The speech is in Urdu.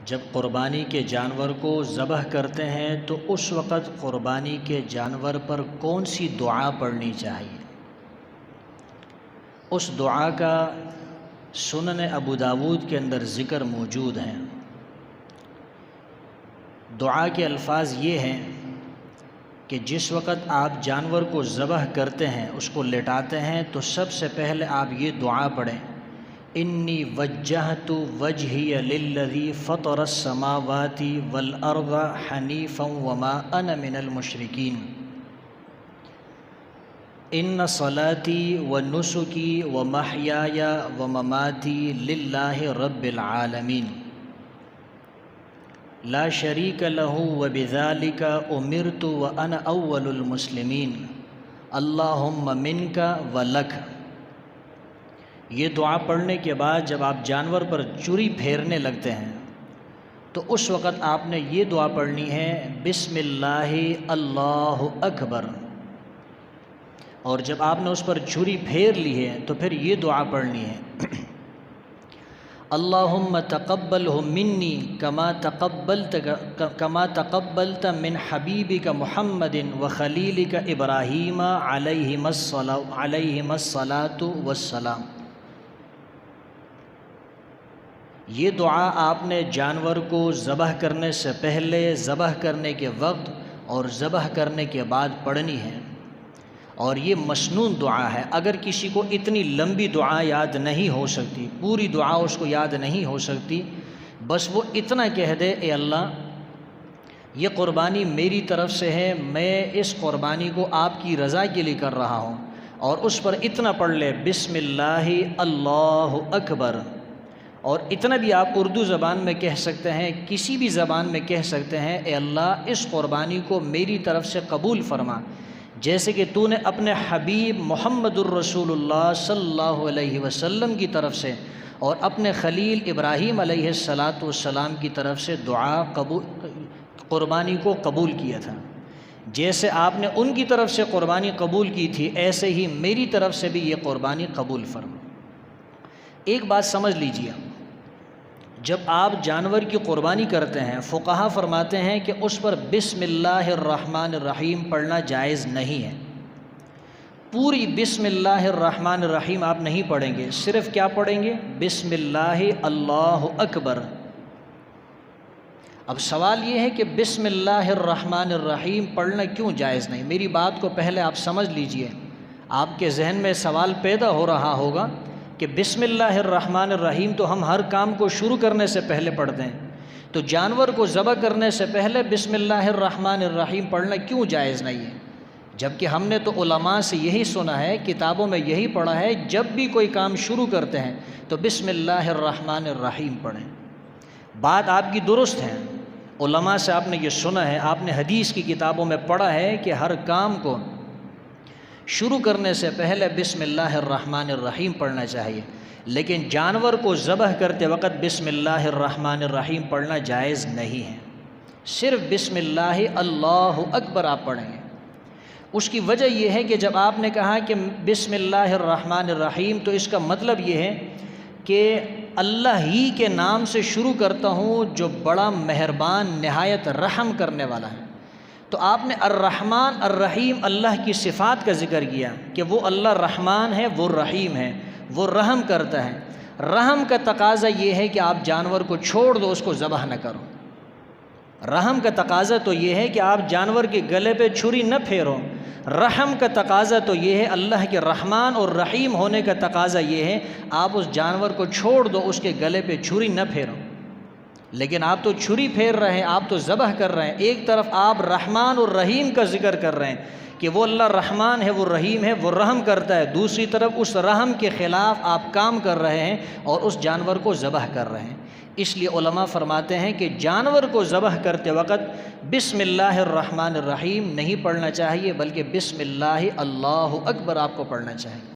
جب قربانی کے جانور کو ذبح کرتے ہیں تو اس وقت قربانی کے جانور پر کون سی دعا پڑھنی چاہیے؟ اس دعا کا سنن ابو داود کے اندر ذکر موجود ہے۔ دعا کے الفاظ یہ ہیں کہ جس وقت آپ جانور کو ذبح کرتے ہیں، اس کو لٹاتے ہیں، تو سب سے پہلے آپ یہ دعا پڑھیں: انی وجہت وجہی للذی فطر السماوات والارض حنیفا وما انا من المشرکین، ان صلاتی ونسکی ومحیای ومماتی للہ رب العالمین لا شریک لہ وبذالک امرت وانا اول المسلمین اللہم منک ولک۔ یہ دعا پڑھنے کے بعد جب آپ جانور پر چری پھیرنے لگتے ہیں تو اس وقت آپ نے یہ دعا پڑھنی ہے: بسم اللہ اللہ اکبر۔ اور جب آپ نے اس پر چھری پھیر لی ہے تو پھر یہ دعا پڑھنی ہے: اللہم تقبلہ منی کما تقبلت من حبیبک محمد وخلیلک ابراہیم علیہم الصلاۃ والسلام۔ یہ دعا آپ نے جانور کو ذبح کرنے سے پہلے، ذبح کرنے کے وقت اور ذبح کرنے کے بعد پڑھنی ہے، اور یہ مسنون دعا ہے۔ اگر کسی کو اتنی لمبی دعا یاد نہیں ہو سکتی، پوری دعا اس کو یاد نہیں ہو سکتی، بس وہ اتنا کہہ دے: اے اللہ، یہ قربانی میری طرف سے ہے، میں اس قربانی کو آپ کی رضا کے لیے کر رہا ہوں، اور اس پر اتنا پڑھ لے: بسم اللہ اللہ اکبر۔ اور اتنا بھی آپ اردو زبان میں کہہ سکتے ہیں، کسی بھی زبان میں کہہ سکتے ہیں: اے اللہ، اس قربانی کو میری طرف سے قبول فرما، جیسے کہ تو نے اپنے حبیب محمد الرسول اللہ صلی اللہ علیہ وسلم کی طرف سے اور اپنے خلیل ابراہیم علیہ السلام کی طرف سے قربانی کو قبول کیا تھا۔ جیسے آپ نے ان کی طرف سے قربانی قبول کی تھی، ایسے ہی میری طرف سے بھی یہ قربانی قبول فرما۔ ایک بات سمجھ لیجیے، جب آپ جانور کی قربانی کرتے ہیں، فقہا فرماتے ہیں کہ اس پر بسم اللہ الرحمن الرحیم پڑھنا جائز نہیں ہے۔ پوری بسم اللہ الرحمن الرحیم آپ نہیں پڑھیں گے، صرف کیا پڑھیں گے؟ بسم اللہ اللہ اکبر۔ اب سوال یہ ہے کہ بسم اللہ الرحمن الرحیم پڑھنا کیوں جائز نہیں؟ میری بات کو پہلے آپ سمجھ لیجئے۔ آپ کے ذہن میں سوال پیدا ہو رہا ہوگا کہ بسم اللہ الرحمن الرحیم تو ہم ہر کام کو شروع کرنے سے پہلے پڑھتے ہیں، تو جانور کو ذبح کرنے سے پہلے بسم اللہ الرحمن الرحیم پڑھنا کیوں جائز نہیں ہے؟ جبکہ ہم نے تو علماء سے یہی سنا ہے، کتابوں میں یہی پڑھا ہے، جب بھی کوئی کام شروع کرتے ہیں تو بسم اللہ الرحمن الرحیم پڑھیں۔ بات آپ کی درست ہے، علماء سے آپ نے یہ سنا ہے، آپ نے حدیث کی کتابوں میں پڑھا ہے کہ ہر کام کو شروع کرنے سے پہلے بسم اللہ الرحمن الرحیم پڑھنا چاہیے، لیکن جانور کو ذبح کرتے وقت بسم اللہ الرحمن الرحیم پڑھنا جائز نہیں ہے، صرف بسم اللہ اللہ اکبر آپ پڑھیں گے۔ اس کی وجہ یہ ہے کہ جب آپ نے کہا کہ بسم اللہ الرحمن الرحیم، تو اس کا مطلب یہ ہے کہ اللہ ہی کے نام سے شروع کرتا ہوں جو بڑا مہربان، نہایت رحم کرنے والا ہے۔ تو آپ نے الرحمن الرحیم اللہ کی صفات کا ذکر کیا کہ وہ اللہ رحمان ہے، وہ رحیم ہے، وہ رحم کرتا ہے۔ رحم کا تقاضا یہ ہے کہ آپ جانور کو چھوڑ دو، اس کو ذبح نہ کرو۔ رحم کا تقاضا تو یہ ہے کہ آپ جانور کے گلے پہ چھری نہ پھیرو۔ رحم کا تقاضا تو یہ ہے، اللہ کے رحمان اور رحیم ہونے کا تقاضا یہ ہے، آپ اس جانور کو چھوڑ دو، اس کے گلے پہ چھری نہ پھیرو۔ لیکن آپ تو چھری پھیر رہے ہیں، آپ تو ذبح کر رہے ہیں۔ ایک طرف آپ رحمان اور رحیم کا ذکر کر رہے ہیں کہ وہ اللہ رحمان ہے، وہ رحیم ہے، وہ رحم کرتا ہے، دوسری طرف اس رحم کے خلاف آپ کام کر رہے ہیں اور اس جانور کو ذبح کر رہے ہیں۔ اس لیے علماء فرماتے ہیں کہ جانور کو ذبح کرتے وقت بسم اللہ الرحمن الرحیم نہیں پڑھنا چاہیے، بلکہ بسم اللہ اللہ اکبر آپ کو پڑھنا چاہیے۔